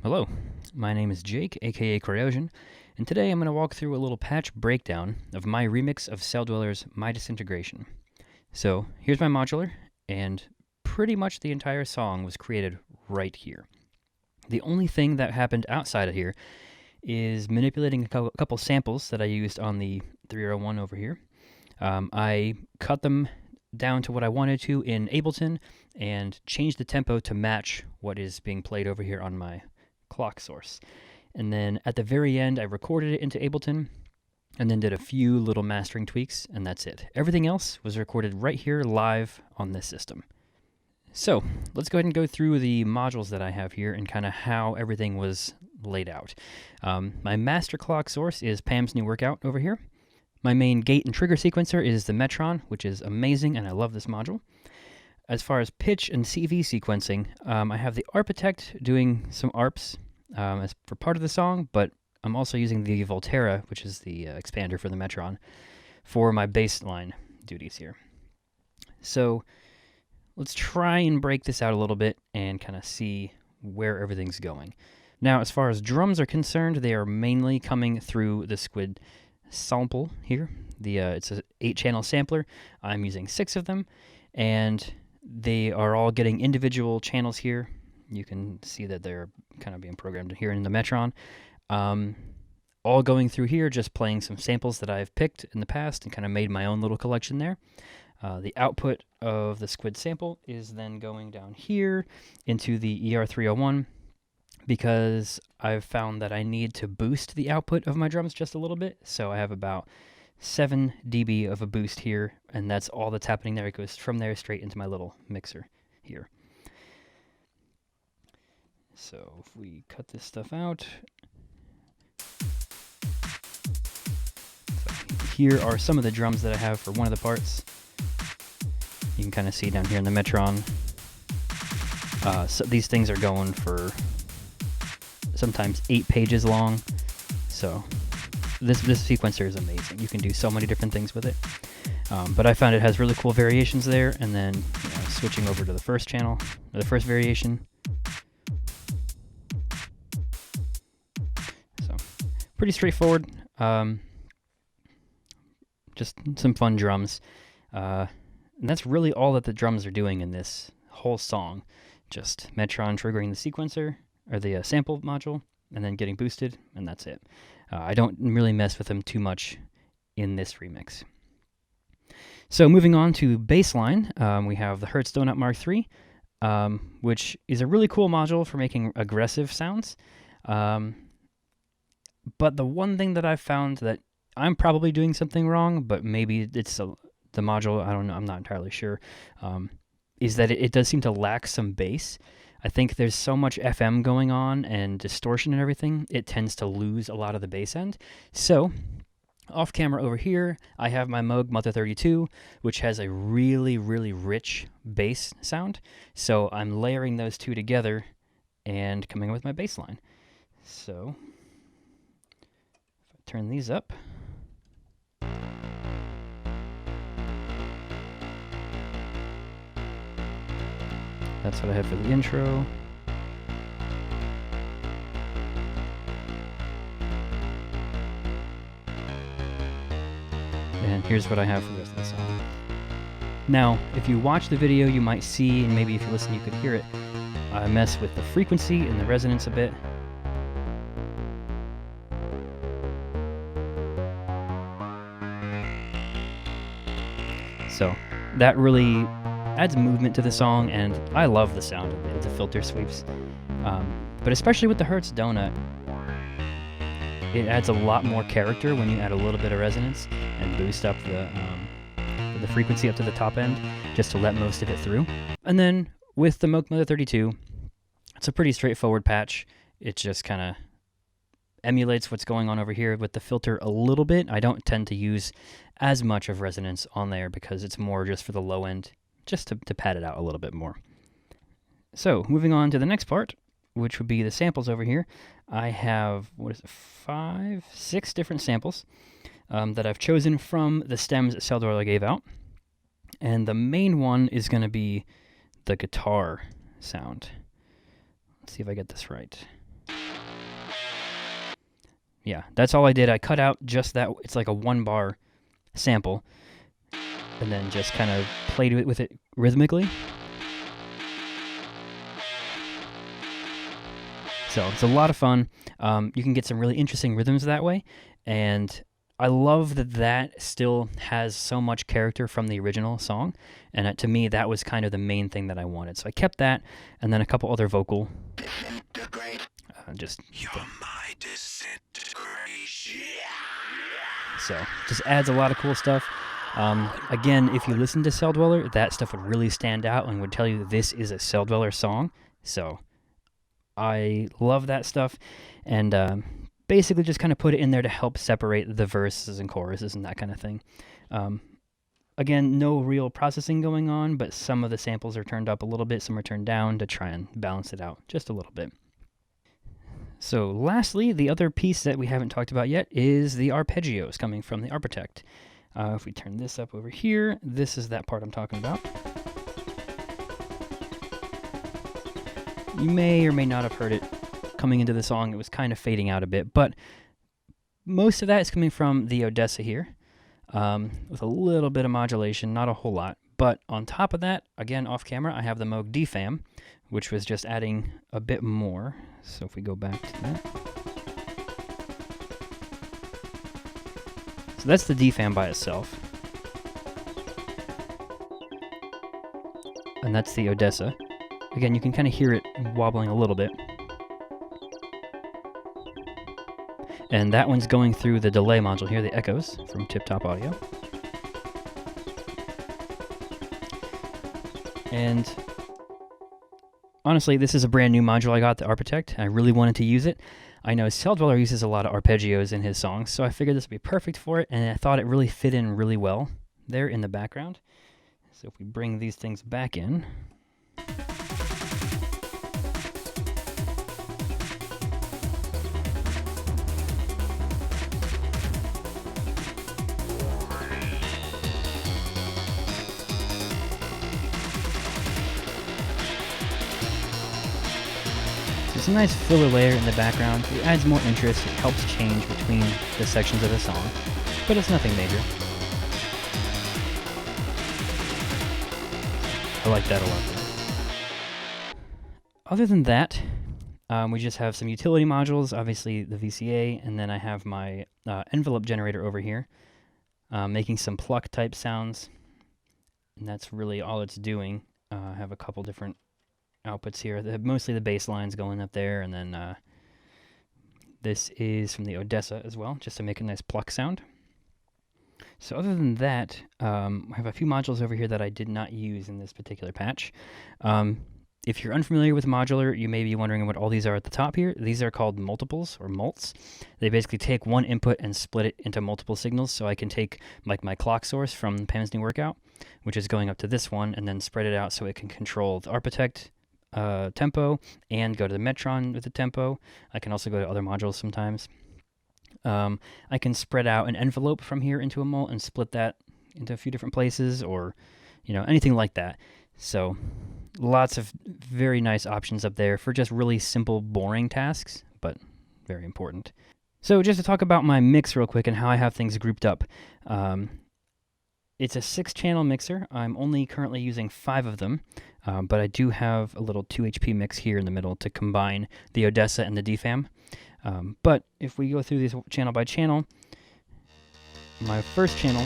Hello, my name is Jake, aka Cryosion, and today I'm going to walk through a little patch breakdown of my remix of Celldweller's My Disintegration. So here's my modular, and pretty much the entire song was created right here. The only thing that happened outside of here is manipulating a couple samples that I used on the 301 over here. I cut them down to what I wanted to in Ableton and changed the tempo to match what is being played over here on my clock source. And then at the very end, I recorded it into Ableton and then did a few little mastering tweaks, and that's it. Everything else was recorded right here live on this system. So let's go ahead and go through the modules that I have here and kind of how everything was laid out. My master clock source is Pam's New Workout over here. My main gate and trigger sequencer is the Metron, which is amazing, and I love this module. As far as pitch and CV sequencing, I have the Architect doing some ARPs as for part of the song, but I'm also using the Volterra, which is the expander for the Metron, for my bassline duties here. So let's try and break this out a little bit and kind of see where everything's going. Now, as far as drums are concerned, they are mainly coming through the Squid sample here. It's an 8-channel sampler. I'm using 6 of them, and they are all getting individual channels here. You can see that they're kind of being programmed here in the Metron. All going through here, just playing some samples that I've picked in the past and kind of made my own little collection there. The output of the Squid sample is then going down here into the ER301 because I've found that I need to boost the output of my drums just a little bit. So I have about 7 dB of a boost here, and that's all that's happening there. It goes from there straight into my little mixer here. So if we cut this stuff out, so here are some of the drums that I have for one of the parts. You can kind of see down here in the Metron. So these things are going for sometimes 8 pages long. So this sequencer is amazing. You can do so many different things with it. But I found it has really cool variations there. And then switching over to the first channel, or the first variation. So pretty straightforward. Just some fun drums. And that's really all that the drums are doing in this whole song. Just Metron triggering the sequencer, or the sample module, and then getting boosted, and that's it. I don't really mess with them too much in this remix. So moving on to bassline, we have the Hertz Donut Mark III, which is a really cool module for making aggressive sounds. But the one thing that I've found that I'm probably doing something wrong, but maybe it's the module, I don't know, I'm not entirely sure, is that it does seem to lack some bass. I think there's so much FM going on and distortion and everything, it tends to lose a lot of the bass end. So, off camera over here, I have my Moog Mother 32, which has a really, really rich bass sound. So I'm layering those two together and coming up with my bass line. So, if I turn these up. That's what I have for the intro. And here's what I have for the rest of the song. Now, if you watch the video, you might see, and maybe if you listen, you could hear it, I mess with the frequency and the resonance a bit. So that really adds movement to the song, and I love the sound of the filter sweeps. But especially with the Hertz Donut, it adds a lot more character when you add a little bit of resonance and boost up the frequency up to the top end, just to let most of it through. And then with the Moog Mother 32, it's a pretty straightforward patch. It just kind of emulates what's going on over here with the filter a little bit. I don't tend to use as much of resonance on there because it's more just for the low end, just to pad it out a little bit more. So, moving on to the next part, which would be the samples over here. I have, 6 different samples that I've chosen from the stems that Celldweller gave out. And the main one is going to be the guitar sound. Let's see if I get this right. yeah, that's all I did. I cut out just that. It's like a 1-bar sample, and then just kind of played with it rhythmically. So it's a lot of fun. You can get some really interesting rhythms that way, and I love that that still has so much character from the original song, and to me, that was kind of the main thing that I wanted. So I kept that, and then a couple other vocal. Just you're my disintegration. So just adds a lot of cool stuff. Again, if you listen to Celldweller, that stuff would really stand out and would tell you this is a Celldweller song. So I love that stuff, and basically just kind of put it in there to help separate the verses and choruses and that kind of thing. Again, no real processing going on, but some of the samples are turned up a little bit, some are turned down to try and balance it out just a little bit. So lastly, the other piece that we haven't talked about yet is the arpeggios coming from the Architect. If we turn this up over here, this is that part I'm talking about. You may or may not have heard it coming into the song. It was kind of fading out a bit, but most of that is coming from the Odessa here, with a little bit of modulation, not a whole lot. But on top of that, again, off camera, I have the Moog DFAM, which was just adding a bit more. So if we go back to that. So that's the DFAM by itself. And that's the Odessa. Again, you can kind of hear it wobbling a little bit. And that one's going through the delay module here, the echoes from Tip Top Audio. And honestly, this is a brand new module I got, the Architect. I really wanted to use it. I know Celldweller uses a lot of arpeggios in his songs, so I figured this would be perfect for it, and I thought it really fit in really well there in the background. So if we bring these things back in. It's a nice filler layer in the background. It adds more interest. It helps change between the sections of the song, but it's nothing major. I like that a lot. Other than that, we just have some utility modules, obviously the VCA, and then I have my envelope generator over here, making some pluck type sounds, and that's really all it's doing. I have a couple different outputs here. Mostly the bass lines going up there, and then this is from the Odessa as well, just to make a nice pluck sound. So other than that, I have a few modules over here that I did not use in this particular patch. If you're unfamiliar with Modular, you may be wondering what all these are at the top here. These are called multiples, or mults. They basically take one input and split it into multiple signals, so I can take like my clock source from Pam's New Workout, which is going up to this one, and then spread it out so it can control the Architect tempo and go to the Metron with the tempo. I can also go to other modules sometimes. I can spread out an envelope from here into a mult and split that into a few different places, or anything like that. So lots of very nice options up there for just really simple, boring tasks, but very important. So just to talk about my mix real quick and how I have things grouped up. It's a 6-channel mixer. I'm only currently using 5 of them, but I do have a little 2 HP mix here in the middle to combine the Odessa and the DFAM. But if we go through these channel by channel, my first channel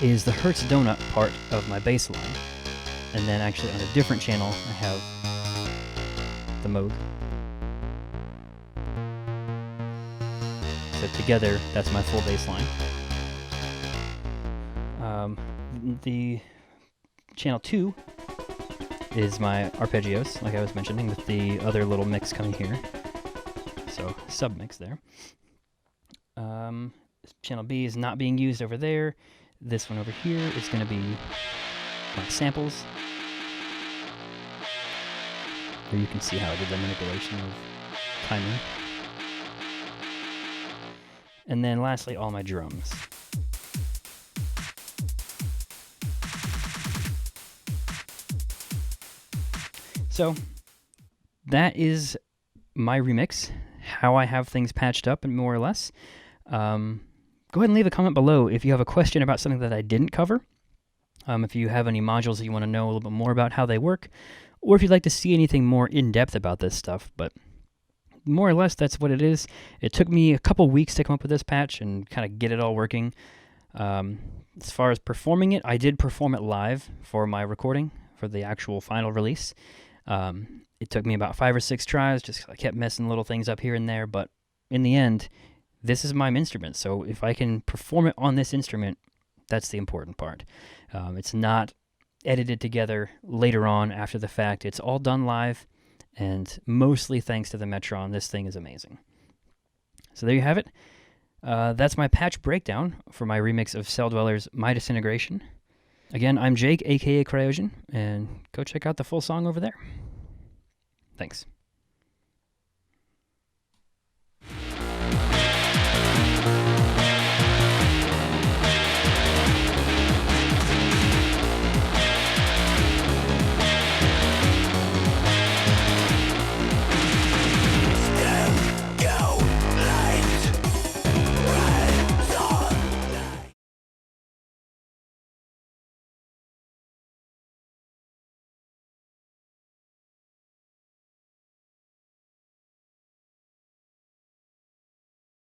is the Hertz Donut part of my bass line. And then actually on a different channel, I have the Moog. So together, that's my full bass line. The channel 2 is my arpeggios, like I was mentioning, with the other little mix coming here. So sub-mix there. Channel B is not being used over there. This one over here is going to be my samples. Here you can see how I did the manipulation of timing. And then lastly, all my drums. So that is my remix. how I have things patched up, and more or less. Go ahead and leave a comment below if you have a question about something that I didn't cover. If you have any modules that you want to know a little bit more about how they work, or if you'd like to see anything more in-depth about this stuff. But more or less, that's what it is. It took me a couple weeks to come up with this patch and kind of get it all working. As far as performing it, I did perform it live for my recording for the actual final release. It took me about 5 or 6 tries, just I kept messing little things up here and there, but in the end, this is my instrument, so if I can perform it on this instrument, that's the important part. It's not edited together later on after the fact. It's all done live, and mostly thanks to the Metron, this thing is amazing. So there you have it. That's my patch breakdown for my remix of Celldweller's My Disintegration. Again, I'm Jake, aka Cryosion, and go check out the full song over there. Thanks.